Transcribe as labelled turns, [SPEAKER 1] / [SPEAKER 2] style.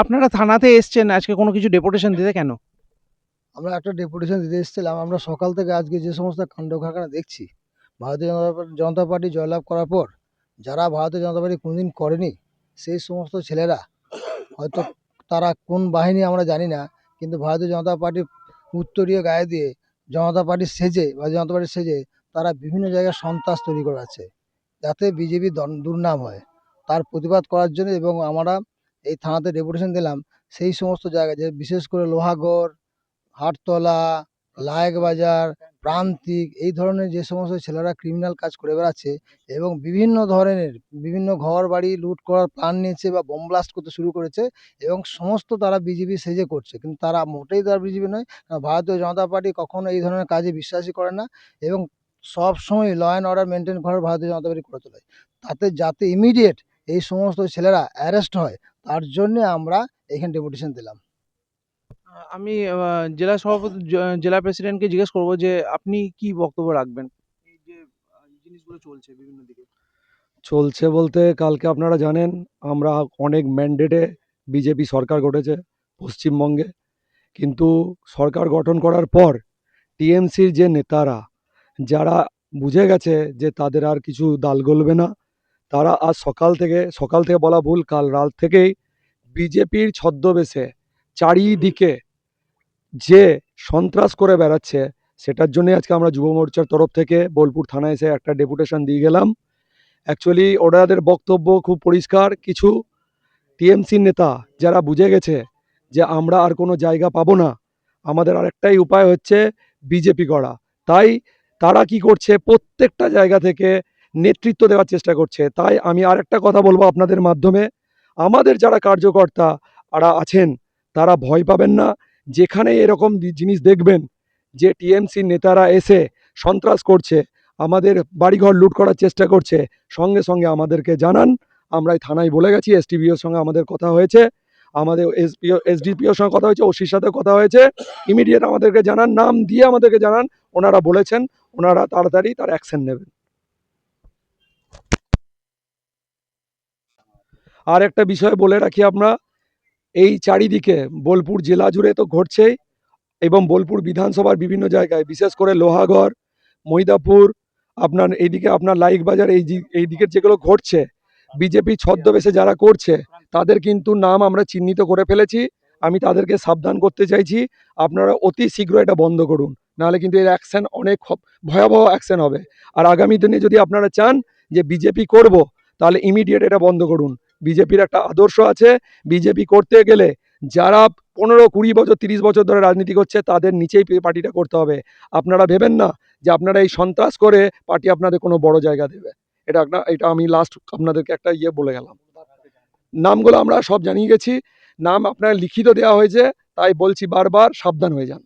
[SPEAKER 1] আপনারা থানাতে এসছেন আজকে কোনো কিছু ডেপুটেশন দিতে কেন?
[SPEAKER 2] আমরা একটা ডেপুটেশন দিতে এসেছিলাম। আমরা সকাল থেকে আজকে যে সমস্ত কাণ্ড কারখানা দেখছি, ভারতীয় জনতা পার্টি জয়লাভ করার পর যারা ভারতীয় জনতা পার্টি কোনোদিন করেনি সেই সমস্ত ছেলেরা, হয়তো তারা কোন বাহিনী আমরা জানি না, কিন্তু ভারতীয় জনতা পার্টির উত্তরীয় গায়ে দিয়ে জনতা পার্টির সেজে বা জনতা পার্টির সেজে তারা বিভিন্ন জায়গায় সন্ত্রাস তৈরি করে আছে, যাতে বিজেপি দুর্নাম হয়। তার প্রতিবাদ করার জন্য এবং আমরা এই থানাতে ডেপুটেশন দিলাম। সেই সমস্ত জায়গায় যে বিশেষ করে লোহাগড়, হাটতলা, লায়েক বাজার, প্রান্তিক, এই ধরনের যে সমস্ত ছেলেরা ক্রিমিনাল কাজ করে বেড়াচ্ছে এবং বিভিন্ন ধরনের বিভিন্ন ঘর বাড়ি লুট করার প্ল্যান নিয়েছে বা বোম ব্লাস্ট করতে শুরু করেছে, এবং সমস্ত তারা বিজেপি সেজে করছে, কিন্তু তারা মোটেই তারা বিজেপি নয়। ভারতীয় জনতা পার্টি কখনো এই ধরনের কাজে বিশ্বাসই করে না এবং সব সময় ল অ্যান্ড অর্ডার মেনটেন করার ভারতীয় জনতা পার্টি করে তোলে। তাতে যাতে ইমিডিয়েট এই সমস্ত ছেলেরা অ্যারেস্ট হয়, তার জন্য আমরা এখানে ডেপুটেশন দিলাম।
[SPEAKER 1] আমি জেলা সভাপতি জেলা প্রেসিডেন্টকে জিজ্ঞেস করব যে আপনি কি বক্তব্য রাখবেন? এই যে জিনিসগুলো চলছে বিভিন্ন দিকে।
[SPEAKER 3] চলছে বলতে, কালকে আপনারা জানেন আমরা অনেক ম্যান্ডেটে বিজেপি সরকার গঠেছে পশ্চিমবঙ্গে। কিন্তু সরকার গঠন করার পর টিএমসির যে নেতারা, যারা বুঝে গেছে যে তাদের আর কিছু দাল গলবে না, তারা আজ সকাল থেকে বলা ভুল, কাল রাত থেকেই বিজেপির ছদ্মবেশে চারিদিকে যে সন্ত্রাস করে বেড়াচ্ছে, সেটার জন্য আজকে আমরা যুব মোর্চার তরফ থেকে বোলপুর থানায় এসে একটা ডেপুটেশন দিয়ে গেলাম। অ্যাকচুয়ালি ওনাদের বক্তব্য খুব পরিষ্কার। কিছু টিএমসি নেতা যারা বুঝে গেছে যে আমরা আর কোনো জায়গা পাবো না, আমাদের আরেকটাই উপায় হচ্ছে বিজেপি করা, তাই তারা কি করছে, প্রত্যেকটা জায়গা থেকে নেতৃত্ব দেওয়ার চেষ্টা করছে। তাই আমি আরেকটা কথা বলবো আপনাদের মাধ্যমে, আমাদের যারা কার্যকর্তা যারা আছেন তারা ভয় পাবেন না। যেখানে এরকম জিনিস দেখবেন যে টিএমসি নেতারা এসে সন্ত্রাস করছে, আমাদের বাড়িঘর লুট করার চেষ্টা করছে, সঙ্গে সঙ্গে আমাদেরকে জানান। আমরা এই থানায় বলে গেছি, এসটিপিওর সঙ্গে আমাদের কথা হয়েছে, আমাদের এসডিপিওর সঙ্গে কথা হয়েছে, ওসির সাথে কথা হয়েছে। ইমিডিয়েট আমাদেরকে জানান, নাম দিয়ে আমাদেরকে জানান। ওনারা বলেছেন ওনারা তাড়াতাড়ি তার অ্যাকশন নেবেন। আর একটা বিষয় বলে রাখি, আমরা এই চারিদিকে বোলপুর জেলা জুড়ে তো ঘটছেই, এবং বোলপুর বিধানসভার বিভিন্ন জায়গায়, বিশেষ করে লোহাগড়, মৈদাপুর, আপনার এইদিকে আপনার লাইক বাজার, এই দিকের যেগুলো ঘটছে বিজেপি ছদ্মবেশে যারা করছে, তাদের কিন্তু নাম আমরা চিহ্নিত করে ফেলেছি। আমি তাদেরকে সাবধান করতে চাইছি, আপনারা অতি শীঘ্র এটা বন্ধ করুন, নাহলে কিন্তু এর অ্যাকশন অনেক ভয়াবহ অ্যাকশন হবে। আর আগামী দিনে যদি আপনারা চান যে বিজেপি করব, তাহলে ইমিডিয়েট এটা বন্ধ করুন। বিজেপির একটা আদর্শ আছে, বিজেপি করতে গেলে যারা 15, 20 বছর 30 বছর ধরে রাজনীতি করছে তাদের নিচেই পার্টিটা করতে হবে। আপনারা ভেবেন না যে আপনারা এই সন্ত্রাস করে পার্টি আপনাদের কোনো বড় জায়গা দেবে। এটা আমি লাস্ট আপনাদেরকে একটা বলে গেলাম। নামগুলো আমরা সব জানিয়ে গেছি, নাম আপনার লিখিত দেওয়া হয়েছে, তাই বলছি বারবার সাবধান হয়ে যান।